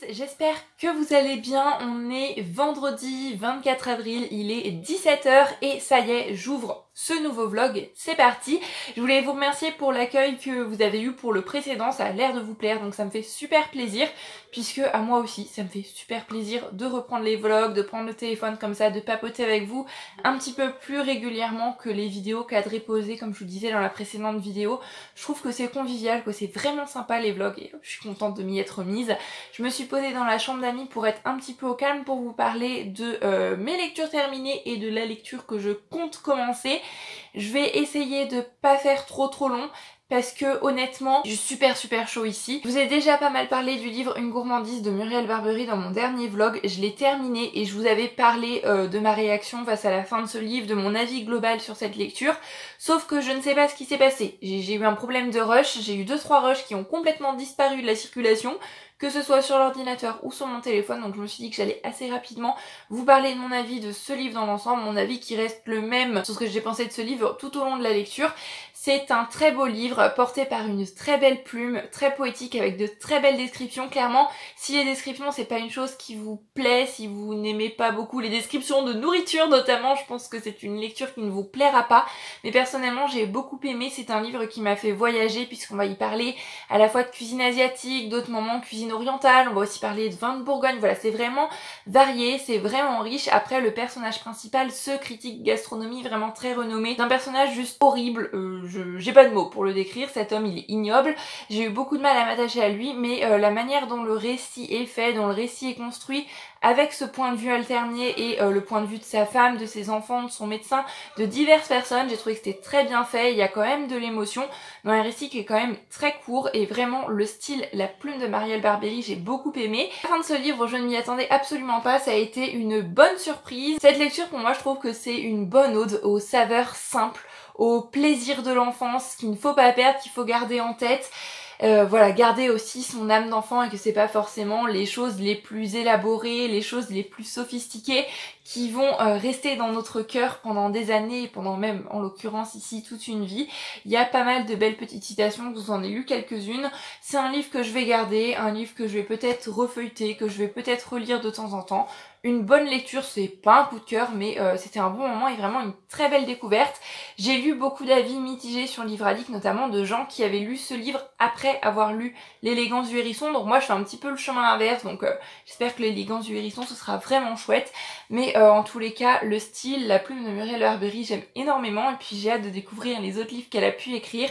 j'espère que vous allez bien. On est vendredi 24 avril, il est 17 h et ça y est, j'ouvre ce nouveau vlog, c'est parti. Je voulais vous remercier pour l'accueil que vous avez eu pour le précédent, ça a l'air de vous plaire, donc ça me fait super plaisir, puisque à moi aussi, ça me fait super plaisir de reprendre les vlogs, de prendre le téléphone comme ça, de papoter avec vous un petit peu plus régulièrement que les vidéos cadrées posées, comme je vous disais dans la précédente vidéo. Je trouve que c'est convivial, que c'est vraiment sympa les vlogs, et je suis contente de m'y être mise. Je me suis posée dans la chambre d'amis pour être un petit peu au calme, pour vous parler de mes lectures terminées et de la lecture que je compte commencer. Je vais essayer de pas faire trop long parce que honnêtement, je suis super chaud ici. Je vous ai déjà pas mal parlé du livre Une gourmandise de Muriel Barbery dans mon dernier vlog. Je l'ai terminé et je vous avais parlé de ma réaction face à la fin de ce livre, de mon avis global sur cette lecture. Sauf que je ne sais pas ce qui s'est passé. J'ai eu un problème de rush, j'ai eu 2-3 rushs qui ont complètement disparu de la circulation, que ce soit sur l'ordinateur ou sur mon téléphone, donc je me suis dit que j'allais assez rapidement vous parler de mon avis de ce livre dans l'ensemble, mon avis qui reste le même sur ce que j'ai pensé de ce livre tout au long de la lecture. C'est un très beau livre porté par une très belle plume, très poétique avec de très belles descriptions. Clairement, si les descriptions c'est pas une chose qui vous plaît, si vous n'aimez pas beaucoup les descriptions de nourriture notamment, je pense que c'est une lecture qui ne vous plaira pas. Mais personnellement j'ai beaucoup aimé, c'est un livre qui m'a fait voyager puisqu'on va y parler à la fois de cuisine asiatique, d'autres moments cuisine orientale, on va aussi parler de vin de Bourgogne, voilà, c'est vraiment varié, c'est vraiment riche. Après le personnage principal, ce critique gastronomie vraiment très renommé, d'un personnage juste horrible, j'ai pas de mots pour le décrire, cet homme il est ignoble, j'ai eu beaucoup de mal à m'attacher à lui, mais la manière dont le récit est fait, dont le récit est construit, avec ce point de vue alterné et le point de vue de sa femme, de ses enfants, de son médecin, de diverses personnes, j'ai trouvé que c'était très bien fait, il y a quand même de l'émotion dans un récit qui est quand même très court et vraiment le style, la plume de Muriel Barbery, j'ai beaucoup aimé. À la fin de ce livre, je ne m'y attendais absolument pas, ça a été une bonne surprise. Cette lecture pour moi je trouve que c'est une bonne ode aux saveurs simples, au plaisir de l'enfance qu'il ne faut pas perdre, qu'il faut garder en tête. Voilà, garder aussi son âme d'enfant et que c'est pas forcément les choses les plus élaborées, les choses les plus sophistiquées qui vont rester dans notre cœur pendant des années et pendant même en l'occurrence ici toute une vie. Il y a pas mal de belles petites citations, je vous en ai lu quelques-unes. C'est un livre que je vais garder, un livre que je vais peut-être refeuilleter, que je vais peut-être relire de temps en temps. Une bonne lecture, c'est pas un coup de cœur, mais c'était un bon moment et vraiment une très belle découverte. J'ai lu beaucoup d'avis mitigés sur Livralic, notamment de gens qui avaient lu ce livre après avoir lu L'élégance du hérisson, donc moi je fais un petit peu le chemin inverse, donc j'espère que L'élégance du hérisson ce sera vraiment chouette, mais en tous les cas le style, la plume de Muriel Barbery j'aime énormément et puis j'ai hâte de découvrir les autres livres qu'elle a pu écrire.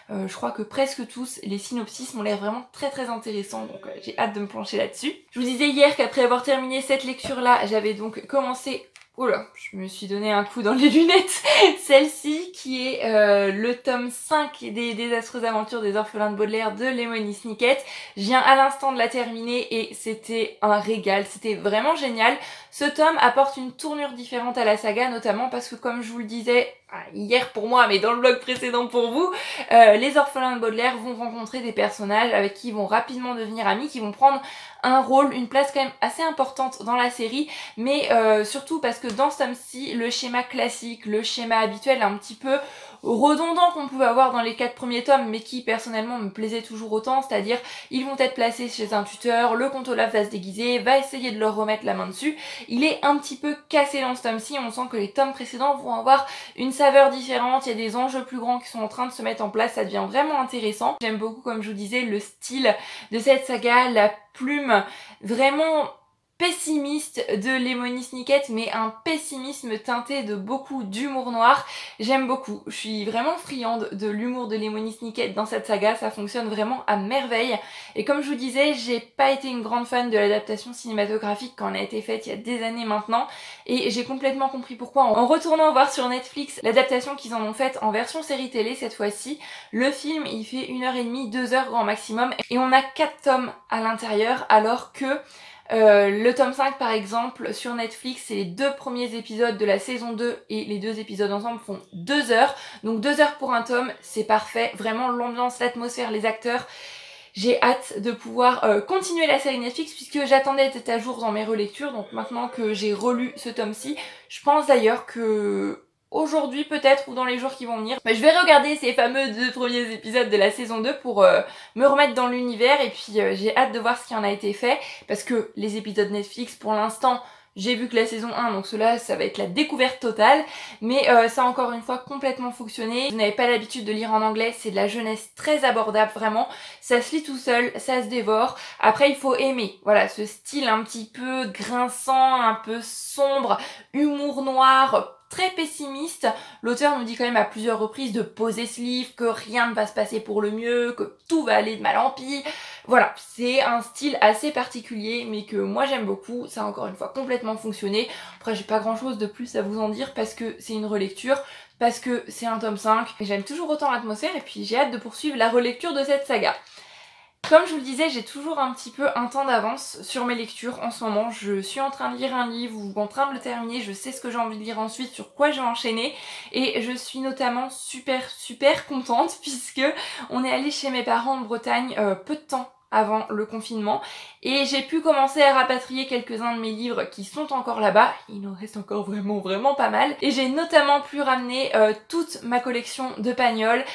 Je crois que presque tous les synopsis m'ont l'air vraiment très intéressants, donc j'ai hâte de me pencher là-dessus. Je vous disais hier qu'après avoir terminé cette lecture là, j'avais donc commencé... Oula, je me suis donné un coup dans les lunettes. Celle-ci qui est le tome 5 des désastreuses aventures des orphelins de Baudelaire de Lemony Snicket. Je viens à l'instant de la terminer et c'était un régal, c'était vraiment génial. Ce tome apporte une tournure différente à la saga, notamment parce que comme je vous le disais hier pour moi, mais dans le vlog précédent pour vous, les orphelins de Baudelaire vont rencontrer des personnages avec qui ils vont rapidement devenir amis, qui vont prendre un rôle, une place quand même assez importante dans la série, mais surtout parce que dans ce tome-ci, le schéma classique, le schéma habituel un petit peu redondant qu'on pouvait avoir dans les 4 premiers tomes, mais qui personnellement me plaisait toujours autant, c'est-à-dire ils vont être placés chez un tuteur, le comte Olaf va se déguiser, va essayer de leur remettre la main dessus, il est un petit peu cassé dans ce tome-ci, on sent que les tomes précédents vont avoir une saveur différente, il y a des enjeux plus grands qui sont en train de se mettre en place, ça devient vraiment intéressant. J'aime beaucoup, comme je vous disais, le style de cette saga, la plume vraiment pessimiste de Lemony Snicket, mais un pessimisme teinté de beaucoup d'humour noir. J'aime beaucoup, je suis vraiment friande de l'humour de Lemony Snicket dans cette saga, ça fonctionne vraiment à merveille. Et comme je vous disais, j'ai pas été une grande fan de l'adaptation cinématographique quand elle a été faite il y a des années maintenant, et j'ai complètement compris pourquoi en retournant voir sur Netflix l'adaptation qu'ils en ont faite en version série télé cette fois-ci. Le film il fait 1h30, 2h grand maximum, et on a 4 tomes à l'intérieur, alors que le tome 5 par exemple sur Netflix, c'est les 2 premiers épisodes de la saison 2 et les 2 épisodes ensemble font 2 heures, donc 2 heures pour un tome, c'est parfait, vraiment l'ambiance, l'atmosphère, les acteurs. J'ai hâte de pouvoir continuer la série Netflix puisque j'attendais d'être à jour dans mes relectures, donc maintenant que j'ai relu ce tome-ci, je pense d'ailleurs que aujourd'hui peut-être ou dans les jours qui vont venir. Mais je vais regarder ces fameux 2 premiers épisodes de la saison 2 pour me remettre dans l'univers et puis j'ai hâte de voir ce qui en a été fait parce que les épisodes Netflix pour l'instant j'ai vu que la saison 1, donc cela ça va être la découverte totale, mais ça a encore une fois complètement fonctionné. Si vous n'avez pas l'habitude de lire en anglais, c'est de la jeunesse très abordable vraiment, ça se lit tout seul, ça se dévore. Après il faut aimer, voilà, ce style un petit peu grinçant, un peu sombre, humour noir, très pessimiste. L'auteur nous dit quand même à plusieurs reprises de poser ce livre, que rien ne va se passer pour le mieux, que tout va aller de mal en pis. Voilà, c'est un style assez particulier mais que moi j'aime beaucoup, ça a encore une fois complètement fonctionné. Après j'ai pas grand chose de plus à vous en dire parce que c'est une relecture, parce que c'est un tome 5, et j'aime toujours autant l'atmosphère et puis j'ai hâte de poursuivre la relecture de cette saga. Comme je vous le disais, j'ai toujours un petit peu un temps d'avance sur mes lectures en ce moment. Je suis en train de lire un livre ou en train de le terminer, je sais ce que j'ai envie de lire ensuite, sur quoi je vais enchaîner et je suis notamment super contente puisque on est allé chez mes parents en Bretagne peu de temps avant le confinement et j'ai pu commencer à rapatrier quelques-uns de mes livres qui sont encore là-bas. Il en reste encore vraiment pas mal et j'ai notamment pu ramener toute ma collection de Pagnol.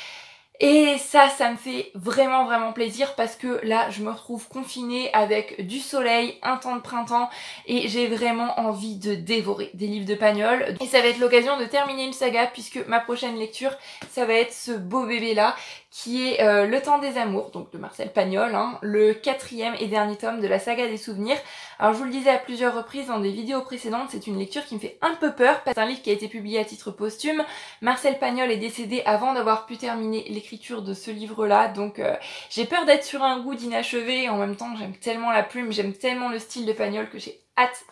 Et ça me fait vraiment plaisir parce que là je me retrouve confinée avec du soleil, un temps de printemps et j'ai vraiment envie de dévorer des livres de Pagnol. Et ça va être l'occasion de terminer une saga puisque ma prochaine lecture ça va être ce beau bébé là qui est Le Temps des Amours, donc de Marcel Pagnol, hein, le 4e et dernier tome de la saga des souvenirs. Alors je vous le disais à plusieurs reprises dans des vidéos précédentes, c'est une lecture qui me fait un peu peur, parce que c'est un livre qui a été publié à titre posthume. Marcel Pagnol est décédé avant d'avoir pu terminer l'écriture de ce livre-là, donc j'ai peur d'être sur un goût d'inachevé, et en même temps j'aime tellement la plume, j'aime tellement le style de Pagnol que j'ai hâte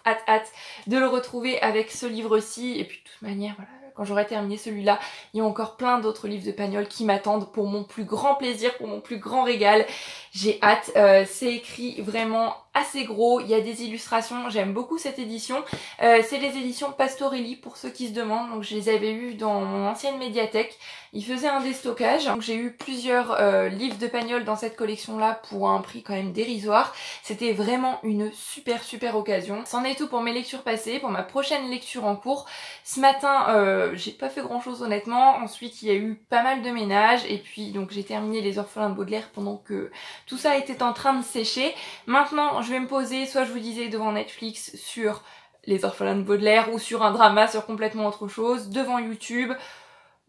de le retrouver avec ce livre-ci, et puis de toute manière, voilà. Quand j'aurai terminé celui-là, il y a encore plein d'autres livres de Pagnol qui m'attendent pour mon plus grand plaisir, pour mon plus grand régal. J'ai hâte, c'est écrit vraiment assez gros, il y a des illustrations, j'aime beaucoup cette édition. C'est les éditions Pastorelli pour ceux qui se demandent, donc je les avais eues dans mon ancienne médiathèque. Ils faisaient un déstockage, donc j'ai eu plusieurs livres de Pagnol dans cette collection-là pour un prix quand même dérisoire. C'était vraiment une super occasion. C'en est tout pour mes lectures passées, pour ma prochaine lecture en cours. Ce matin, j'ai pas fait grand chose honnêtement, ensuite il y a eu pas mal de ménage, et puis donc j'ai terminé Les Orphelins de Baudelaire pendant que tout ça était en train de sécher. Maintenant je vais me poser, soit je vous disais devant Netflix sur Les Orphelins de Baudelaire ou sur un drama sur complètement autre chose, devant YouTube.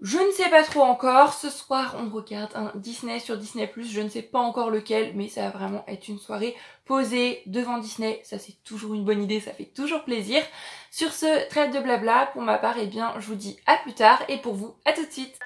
Je ne sais pas trop encore. Ce soir on regarde un Disney sur Disney+, je ne sais pas encore lequel, mais ça va vraiment être une soirée posée devant Disney. Ça c'est toujours une bonne idée, ça fait toujours plaisir. Sur ce, trêve de blabla, pour ma part, eh bien je vous dis à plus tard, et pour vous, à tout de suite.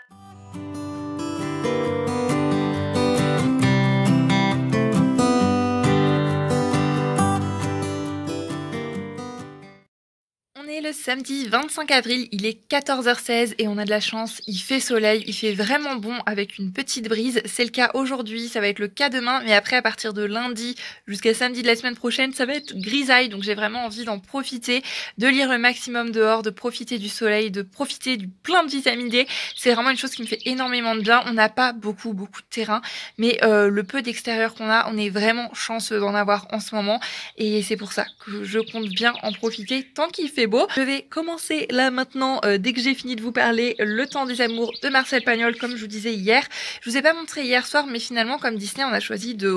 On est le samedi 25 avril, il est 14h16 et on a de la chance, il fait soleil, il fait vraiment bon avec une petite brise. C'est le cas aujourd'hui, ça va être le cas demain, mais après à partir de lundi jusqu'à samedi de la semaine prochaine, ça va être grisaille. Donc j'ai vraiment envie d'en profiter, de lire le maximum dehors, de profiter du soleil, de profiter du plein de vitamine D. C'est vraiment une chose qui me fait énormément de bien. On n'a pas beaucoup de terrain, mais le peu d'extérieur qu'on a, on est vraiment chanceux d'en avoir en ce moment. Et c'est pour ça que je compte bien en profiter tant qu'il fait beau. Je vais commencer là maintenant, dès que j'ai fini de vous parler, Le Temps des Amours de Marcel Pagnol, comme je vous disais hier. Je vous ai pas montré hier soir, mais finalement comme Disney on a choisi de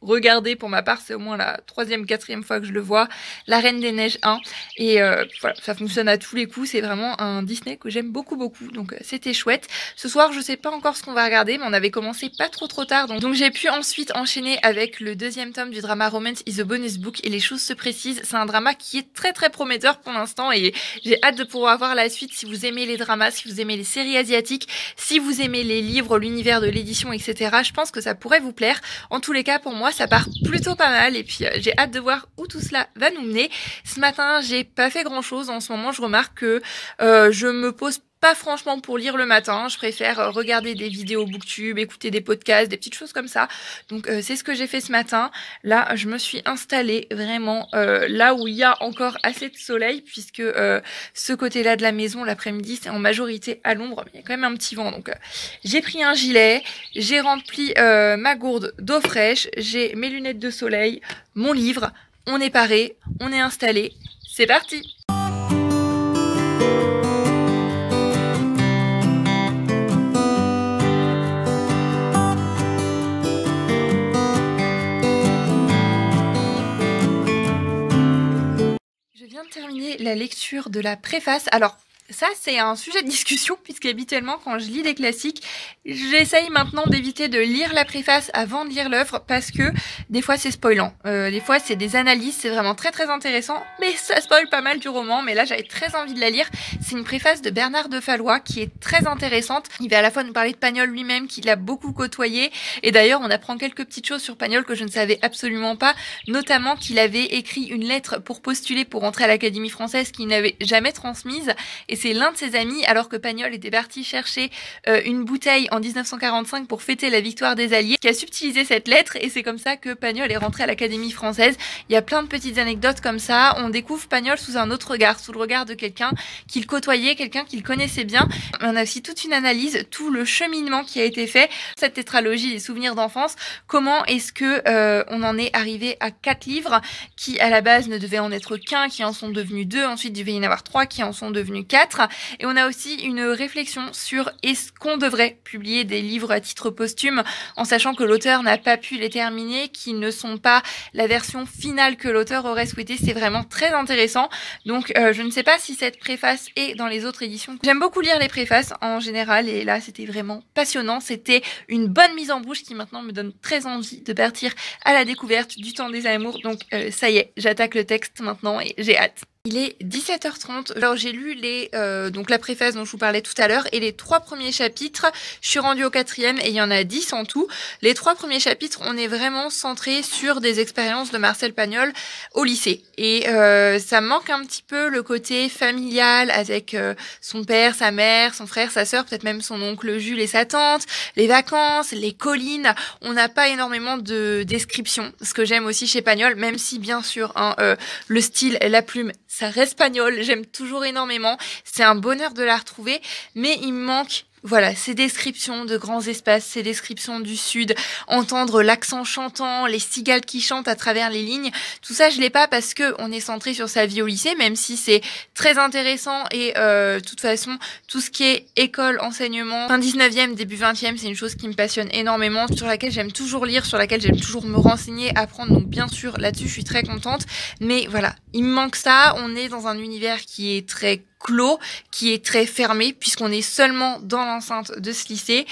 regarder, pour ma part c'est au moins la 3e, 4e fois que je le vois, La Reine des Neiges 1, et voilà, ça fonctionne à tous les coups, c'est vraiment un Disney que j'aime beaucoup, donc c'était chouette. Ce soir je sais pas encore ce qu'on va regarder, mais on avait commencé pas trop tard, donc j'ai pu ensuite enchaîner avec le 2e tome du drama Romance is a Bonus Book, et les choses se précisent, c'est un drama qui est très prometteur pour l'instant, et j'ai hâte de pouvoir voir la suite. Si vous aimez les dramas, si vous aimez les séries asiatiques, si vous aimez les livres, l'univers de l'édition, etc., je pense que ça pourrait vous plaire. En tous les cas, pour moi ça part plutôt pas mal, et puis j'ai hâte de voir où tout cela va nous mener. Ce matin j'ai pas fait grand chose, en ce moment je remarque que je me pose pas franchement pour lire le matin, je préfère regarder des vidéos booktube, écouter des podcasts, des petites choses comme ça. Donc c'est ce que j'ai fait ce matin. Là je me suis installée vraiment là où il y a encore assez de soleil, puisque ce côté-là de la maison l'après-midi c'est en majorité à l'ombre, mais il y a quand même un petit vent. Donc j'ai pris un gilet, j'ai rempli ma gourde d'eau fraîche, j'ai mes lunettes de soleil, mon livre, on est paré, on est installé, c'est parti! terminer la lecture de la préface. Alors, ça, c'est un sujet de discussion puisqu'habituellement, quand je lis des classiques, j'essaye maintenant d'éviter de lire la préface avant de lire l'œuvre parce que des fois, c'est spoilant. Des fois, c'est des analyses, c'est vraiment très très intéressant, mais ça spoil pas mal du roman. Mais là, j'avais très envie de la lire. C'est une préface de Bernard de Fallois qui est très intéressante. Il va à la fois nous parler de Pagnol lui-même, qu'il a beaucoup côtoyé. Et d'ailleurs, on apprend quelques petites choses sur Pagnol que je ne savais absolument pas, notamment qu'il avait écrit une lettre pour postuler pour entrer à l'Académie française qu'il n'avait jamais transmise. Et c'est l'un de ses amis, alors que Pagnol était parti chercher une bouteille en 1945 pour fêter la victoire des Alliés, qui a subtilisé cette lettre, et c'est comme ça que Pagnol est rentré à l'Académie française. Il y a plein de petites anecdotes comme ça. On découvre Pagnol sous un autre regard, sous le regard de quelqu'un qu'il côtoyait, quelqu'un qu'il connaissait bien. On a aussi toute une analyse, tout le cheminement qui a été fait, cette tétralogie des souvenirs d'enfance. Comment est-ce que on en est arrivé à 4 livres, qui à la base ne devaient en être qu'un, qui en sont devenus 2, ensuite il devait y en avoir 3, qui en sont devenus 4. Et on a aussi une réflexion sur est-ce qu'on devrait publier des livres à titre posthume en sachant que l'auteur n'a pas pu les terminer, qui ne sont pas la version finale que l'auteur aurait souhaité. C'est vraiment très intéressant. Donc je ne sais pas si cette préface est dans les autres éditions. J'aime beaucoup lire les préfaces en général et là c'était vraiment passionnant. C'était une bonne mise en bouche qui maintenant me donne très envie de partir à la découverte du temps des amours. Donc ça y est, j'attaque le texte maintenant et j'ai hâte. Il est 17h30. Alors j'ai lu donc la préface dont je vous parlais tout à l'heure et les 3 premiers chapitres. Je suis rendue au 4e et il y en a 10 en tout. Les 3 premiers chapitres, on est vraiment centré sur des expériences de Marcel Pagnol au lycée. Et ça manque un petit peu le côté familial avec son père, sa mère, son frère, sa sœur, peut-être même son oncle Jules et sa tante, les vacances, les collines. On n'a pas énormément de descriptions, ce que j'aime aussi chez Pagnol, même si bien sûr le style, la plume, ça reste Pagnol, j'aime toujours énormément. C'est un bonheur de la retrouver, mais il me manque, voilà, ces descriptions de grands espaces, ces descriptions du sud, entendre l'accent chantant, les cigales qui chantent à travers les lignes. Tout ça, je l'ai pas parce que on est centré sur sa vie au lycée, même si c'est très intéressant et de toute façon, tout ce qui est école, enseignement, fin 19e, début 20e, c'est une chose qui me passionne énormément, sur laquelle j'aime toujours lire, sur laquelle j'aime toujours me renseigner, apprendre. Donc bien sûr, là-dessus, je suis très contente. Mais voilà, il me manque ça. On est dans un univers qui est très clos, qui est très fermé puisqu'on est seulement dans l'enceinte de ce lycée.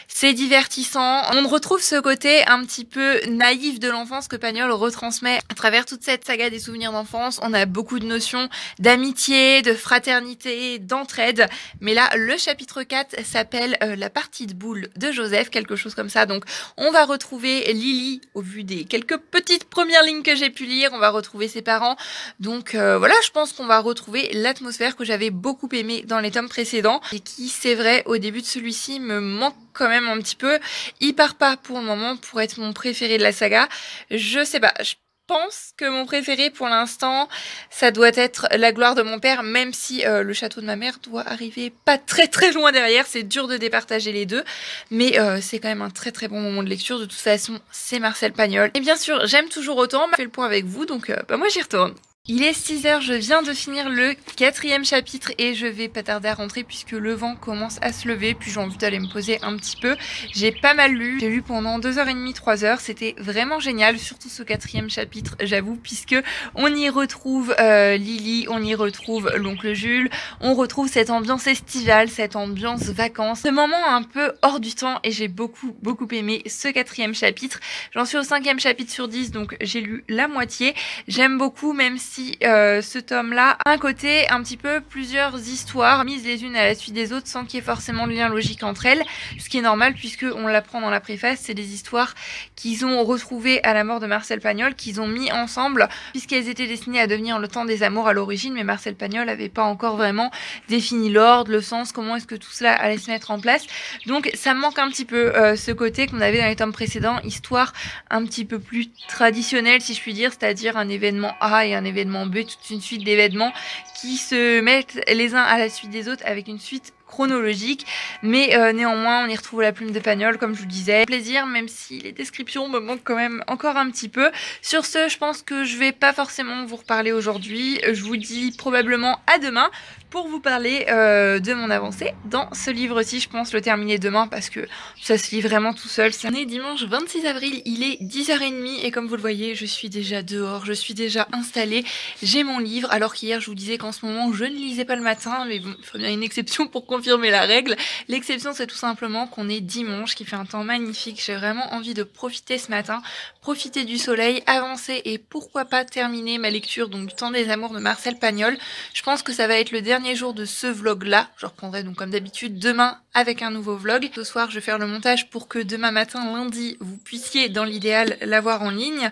C'est divertissant. On retrouve ce côté un petit peu naïf de l'enfance que Pagnol retransmet à travers toute cette saga des souvenirs d'enfance. On a beaucoup de notions d'amitié, de fraternité, d'entraide. Mais là, le chapitre 4 s'appelle la partie de boule de Joseph, quelque chose comme ça. Donc, on va retrouver Lily, au vu des quelques petites premières lignes que j'ai pu lire. On va retrouver ses parents. Donc, voilà, je pense qu'on va retrouver l'atmosphère que j'avais beaucoup aimée dans les tomes précédents et qui, c'est vrai, au début de celui-ci, me manque quand même un petit peu. Il part pas pour le moment pour être mon préféré de la saga. Je sais pas, je pense que mon préféré pour l'instant, ça doit être La gloire de mon père, même si le château de ma mère doit arriver pas très très loin derrière. C'est dur de départager les deux, mais c'est quand même un très très bon moment de lecture. De toute façon, c'est Marcel Pagnol. Et bien sûr, j'aime toujours autant. Je fais le point avec vous, donc moi j'y retourne. Il est 6h, je viens de finir le 4e chapitre et je vais pas tarder à rentrer puisque le vent commence à se lever, puis j'ai envie d'aller me poser un petit peu. J'ai pas mal lu, j'ai lu pendant 2h30, 3h, c'était vraiment génial, surtout ce 4e chapitre, j'avoue, puisque on y retrouve Lily, on y retrouve l'oncle Jules, on retrouve cette ambiance estivale, cette ambiance vacances, ce moment un peu hors du temps et j'ai beaucoup aimé ce 4e chapitre. J'en suis au 5e chapitre sur 10, donc j'ai lu la moitié. J'aime beaucoup, même si ce tome-là a un côté un petit peu plusieurs histoires mises les unes à la suite des autres sans qu'il y ait forcément de lien logique entre elles, ce qui est normal puisque on l'apprend dans la préface, c'est des histoires qu'ils ont retrouvées à la mort de Marcel Pagnol, qu'ils ont mis ensemble puisqu'elles étaient destinées à devenir le temps des amours à l'origine, mais Marcel Pagnol n'avait pas encore vraiment défini l'ordre, le sens, comment est-ce que tout cela allait se mettre en place. Donc ça me manque un petit peu ce côté qu'on avait dans les tomes précédents, histoire un petit peu plus traditionnelle si je puis dire, c'est-à-dire un événement A et un événement B, toute une suite d'événements qui se mettent les uns à la suite des autres avec une suite chronologique, mais néanmoins on y retrouve la plume de Pagnol comme je vous le disais. Plaisir, même si les descriptions me manquent quand même encore un petit peu. Sur ce, je pense que je vais pas forcément vous reparler aujourd'hui. Je vous dis probablement à demain pour vous parler de mon avancée dans ce livre-ci. Je pense le terminer demain parce que ça se lit vraiment tout seul. On est dimanche 26 avril, il est 10h30 et comme vous le voyez, je suis déjà dehors, je suis déjà installée. J'ai mon livre, alors qu'hier je vous disais qu'en ce moment je ne lisais pas le matin, mais bon, il faut bien une exception pour confirmer la règle. L'exception, c'est tout simplement qu'on est dimanche, qui fait un temps magnifique. J'ai vraiment envie de profiter ce matin, profiter du soleil, avancer et pourquoi pas terminer ma lecture donc du Temps des Amours de Marcel Pagnol. Je pense que ça va être le dernier jour de ce vlog là. Je reprendrai donc comme d'habitude demain avec un nouveau vlog. Ce soir je vais faire le montage pour que demain matin, lundi, vous puissiez dans l'idéal l'avoir en ligne.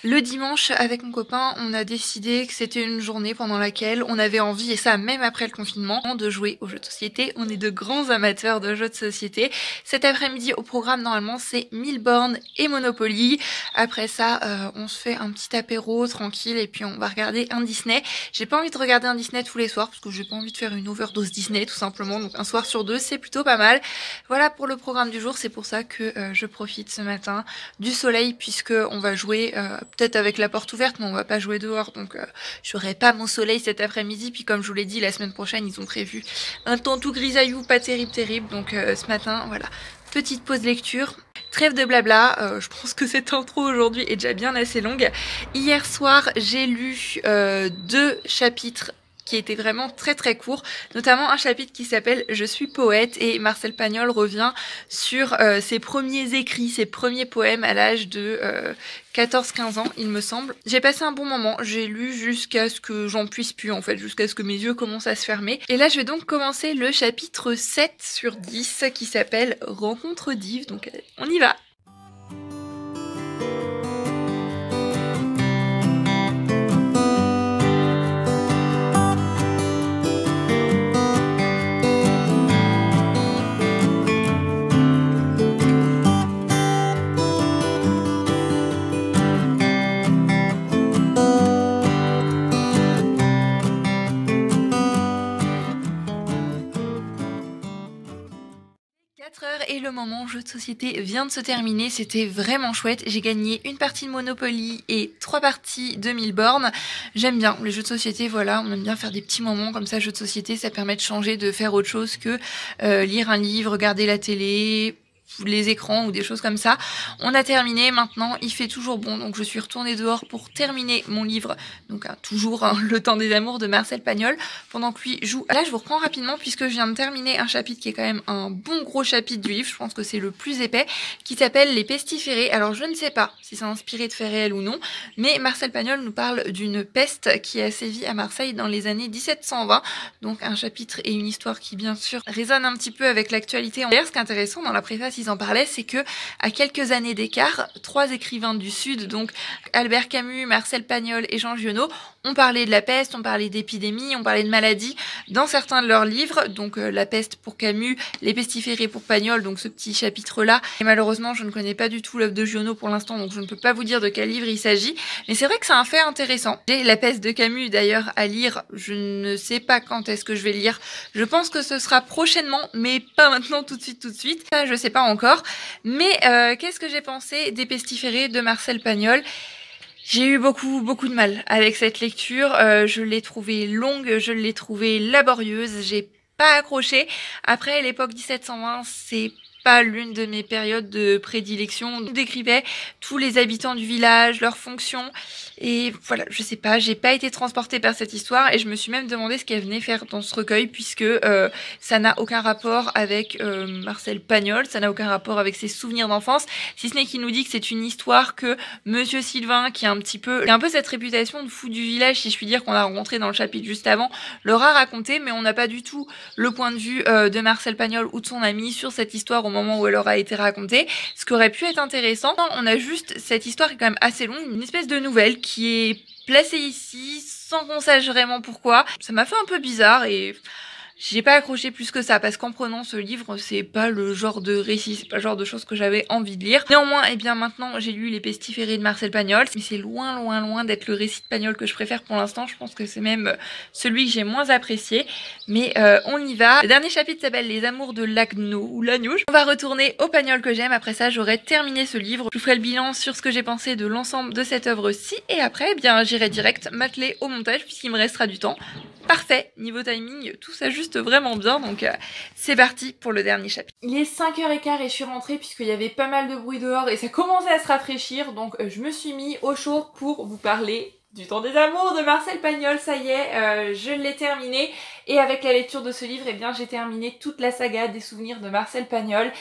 Le dimanche avec mon copain, on a décidé que c'était une journée pendant laquelle on avait envie, et ça même après le confinement, de jouer aux jeux de société. On est de grands amateurs de jeux de société. Cet après-midi au programme normalement c'est 1000 bornes et Monopoly. Après ça on se fait un petit apéro tranquille et puis on va regarder un Disney. J'ai pas envie de regarder un Disney tous les soirs parce que j'ai pas envie de faire une overdose Disney tout simplement, donc un soir sur deux c'est plutôt pas mal. Voilà pour le programme du jour, c'est pour ça que je profite ce matin du soleil puisque on va jouer peut-être avec la porte ouverte mais on va pas jouer dehors, donc j'aurai pas mon soleil cet après-midi. Puis comme je vous l'ai dit, la semaine prochaine ils ont prévu un temps tout grisaillou, pas terrible, donc ce matin voilà, petite pause lecture. Trêve de blabla, je pense que cette intro aujourd'hui est déjà bien assez longue. Hier soir j'ai lu 2 chapitres qui était vraiment très court, notamment un chapitre qui s'appelle Je suis poète, et Marcel Pagnol revient sur ses premiers écrits, ses premiers poèmes à l'âge de 14-15 ans il me semble. J'ai passé un bon moment, j'ai lu jusqu'à ce que j'en puisse plus en fait, jusqu'à ce que mes yeux commencent à se fermer. Et là je vais donc commencer le chapitre 7 sur 10 qui s'appelle Rencontre d'Yves, donc on y va. 4h et le moment jeu de société vient de se terminer, c'était vraiment chouette. J'ai gagné une partie de Monopoly et 3 parties de 1000 bornes. J'aime bien les jeux de société, voilà, on aime bien faire des petits moments comme ça. Jeux de société, ça permet de changer, de faire autre chose que lire un livre, regarder la télé, les écrans ou des choses comme ça. On a terminé, maintenant il fait toujours bon, donc je suis retournée dehors pour terminer mon livre, donc toujours Le Temps des Amours de Marcel Pagnol, pendant que lui joue. Là je vous reprends rapidement puisque je viens de terminer un chapitre qui est quand même un bon gros chapitre du livre, je pense que c'est le plus épais, qui s'appelle Les Pestiférés. Alors je ne sais pas si c'est inspiré de faits réels ou non, mais Marcel Pagnol nous parle d'une peste qui a sévi à Marseille dans les années 1720, donc un chapitre et une histoire qui bien sûr résonne un petit peu avec l'actualité. D'ailleurs ce qui est intéressant dans la préface, ils en parlaient, c'est que à quelques années d'écart, 3 écrivains du Sud, donc Albert Camus, Marcel Pagnol et Jean Giono, ont parlé de la peste, ont parlé d'épidémies, ont parlé de maladies dans certains de leurs livres. Donc la peste pour Camus, les pestiférés pour Pagnol, donc ce petit chapitre-là. Et malheureusement, je ne connais pas du tout l'œuvre de Giono pour l'instant, donc je ne peux pas vous dire de quel livre il s'agit. Mais c'est vrai que c'est un fait intéressant. J'ai La peste de Camus d'ailleurs à lire, je ne sais pas quand est-ce que je vais lire. Je pense que ce sera prochainement, mais pas maintenant tout de suite. Ça, je sais pas encore. Mais qu'est-ce que j'ai pensé des pestiférés de Marcel Pagnol ? J'ai eu beaucoup de mal avec cette lecture, je l'ai trouvée longue, je l'ai trouvée laborieuse, j'ai pas accroché. Après l'époque 1720, c'est pas l'une de mes périodes de prédilection. On décrivait tous les habitants du village, leurs fonctions, et voilà, je sais pas, j'ai pas été transportée par cette histoire et je me suis même demandé ce qu'elle venait faire dans ce recueil puisque ça n'a aucun rapport avec Marcel Pagnol, ça n'a aucun rapport avec ses souvenirs d'enfance, si ce n'est qu'il nous dit que c'est une histoire que Monsieur Sylvain, qui a un peu cette réputation de fou du village, si je puis dire, qu'on a rencontré dans le chapitre juste avant, leur a raconté, mais on n'a pas du tout le point de vue de Marcel Pagnol ou de son ami sur cette histoire au moment où elle aura été racontée, ce qui aurait pu être intéressant. On a juste cette histoire qui est quand même assez longue, une espèce de nouvelle qui est placée ici sans qu'on sache vraiment pourquoi. Ça m'a fait un peu bizarre et j'ai pas accroché plus que ça parce qu'en prenant ce livre, c'est pas le genre de récit, c'est pas le genre de choses que j'avais envie de lire. Néanmoins, eh bien maintenant j'ai lu Les Pestiférés de Marcel Pagnol, mais c'est loin d'être le récit de Pagnol que je préfère pour l'instant. Je pense que c'est même celui que j'ai moins apprécié, mais on y va. Le dernier chapitre s'appelle Les Amours de l'Agneau ou l'Agneau. On va retourner au Pagnol que j'aime. Après ça, j'aurai terminé ce livre. Je vous ferai le bilan sur ce que j'ai pensé de l'ensemble de cette œuvre-ci et après, eh bien j'irai direct m'atteler au montage puisqu'il me restera du temps. Parfait, niveau timing, tout s'ajuste vraiment bien, donc c'est parti pour le dernier chapitre. Il est 5h15 et je suis rentrée puisqu'il y avait pas mal de bruit dehors et ça commençait à se rafraîchir, donc je me suis mis au chaud pour vous parler du Temps des Amours de Marcel Pagnol. Ça y est, je l'ai terminé et avec la lecture de ce livre, eh bien j'ai terminé toute la saga des souvenirs de Marcel Pagnol.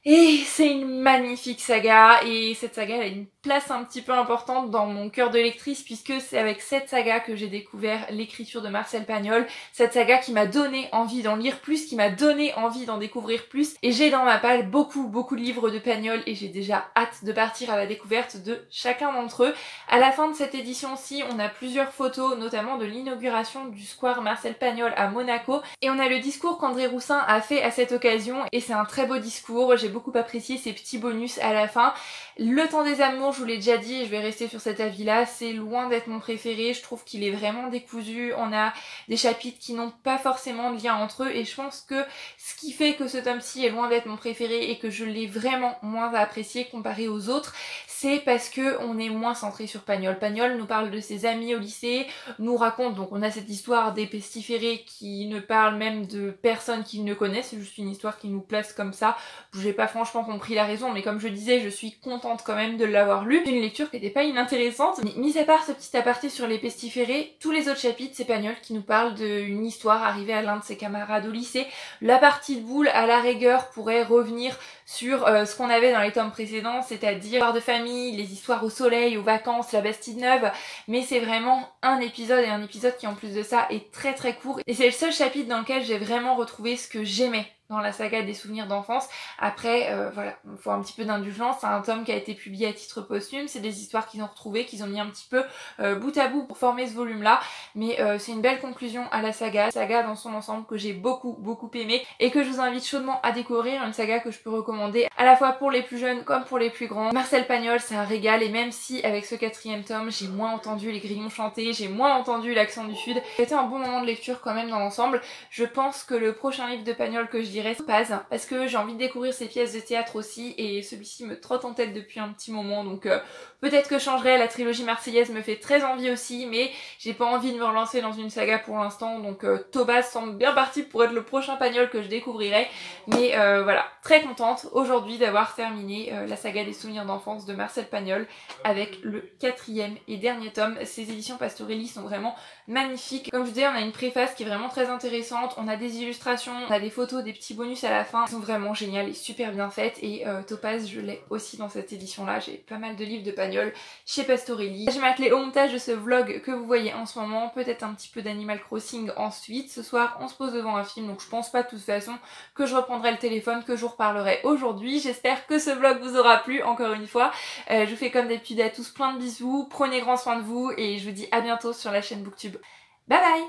Et c'est une magnifique saga et cette saga elle a une place un petit peu importante dans mon cœur de lectrice puisque c'est avec cette saga que j'ai découvert l'écriture de Marcel Pagnol, cette saga qui m'a donné envie d'en lire plus, qui m'a donné envie d'en découvrir plus et j'ai dans ma palle beaucoup de livres de Pagnol et j'ai déjà hâte de partir à la découverte de chacun d'entre eux. À la fin de cette édition-ci, on a plusieurs photos, notamment de l'inauguration du square Marcel Pagnol à Monaco et on a le discours qu'André Roussin a fait à cette occasion et c'est un très beau discours. J'ai beaucoup apprécié ces petits bonus à la fin. Le Temps des Amours, je vous l'ai déjà dit et je vais rester sur cet avis là, c'est loin d'être mon préféré, je trouve qu'il est vraiment décousu, on a des chapitres qui n'ont pas forcément de lien entre eux et je pense que ce qui fait que ce tome-ci est loin d'être mon préféré et que je l'ai vraiment moins apprécié comparé aux autres, c'est parce que on est moins centré sur Pagnol. Pagnol nous parle de ses amis au lycée, nous raconte, donc on a cette histoire des pestiférés qui ne parlent même de personnes qu'il ne connaît, c'est juste une histoire qui nous place comme ça. J'ai pas franchement compris la raison, mais comme je disais, je suis contente quand même de l'avoir lu. C'est une lecture qui n'était pas inintéressante, mais mis à part ce petit aparté sur les pestiférés, tous les autres chapitres, c'est Pagnol qui nous parle d'une histoire arrivée à l'un de ses camarades au lycée. La partie de boule, à la rigueur, pourrait revenir sur ce qu'on avait dans les tomes précédents, c'est-à-dire l'histoire de famille, les histoires au soleil, aux vacances, la Bastide Neuve, mais c'est vraiment un épisode et un épisode qui en plus de ça est très court et c'est le seul chapitre dans lequel j'ai vraiment retrouvé ce que j'aimais dans la saga des souvenirs d'enfance. Après, voilà, il faut un petit peu d'indulgence, c'est un tome qui a été publié à titre posthume, c'est des histoires qu'ils ont retrouvées, qu'ils ont mis un petit peu bout à bout pour former ce volume-là, mais c'est une belle conclusion à la saga dans son ensemble que j'ai beaucoup aimé et que je vous invite chaudement à découvrir, une saga que je peux recommander à la fois pour les plus jeunes comme pour les plus grands. Marcel Pagnol, c'est un régal et même si avec ce 4e tome, j'ai moins entendu les grillons chanter, j'ai moins entendu l'accent du sud, c'était un bon moment de lecture quand même dans l'ensemble. Je pense que le prochain livre de Pagnol que je dirais Topaz, parce que j'ai envie de découvrir ses pièces de théâtre aussi et celui-ci me trotte en tête depuis un petit moment, donc peut-être que je changerai. La trilogie marseillaise me fait très envie aussi, mais j'ai pas envie de me relancer dans une saga pour l'instant, donc Topaz semble bien parti pour être le prochain Pagnol que je découvrirai, mais voilà, très contente aujourd'hui d'avoir terminé la saga des souvenirs d'enfance de Marcel Pagnol avec le 4e et dernier tome. Ces éditions Pastorelli sont vraiment magnifiques. Comme je disais, on a une préface qui est vraiment très intéressante, on a des illustrations, on a des photos, des petits bonus à la fin, elles sont vraiment géniales et super bien faites et Topaz je l'ai aussi dans cette édition là, j'ai pas mal de livres de Pagnol chez Pastorelli. Je m'attelais au montage de ce vlog que vous voyez en ce moment, peut-être un petit peu d'Animal Crossing ensuite. Ce soir on se pose devant un film, donc je pense pas de toute façon que je reprendrai le téléphone, que je vous reparlerai aujourd'hui. J'espère que ce vlog vous aura plu encore une fois. Je vous fais comme d'habitude à tous plein de bisous, prenez grand soin de vous et je vous dis à bientôt sur la chaîne Booktube. Bye bye!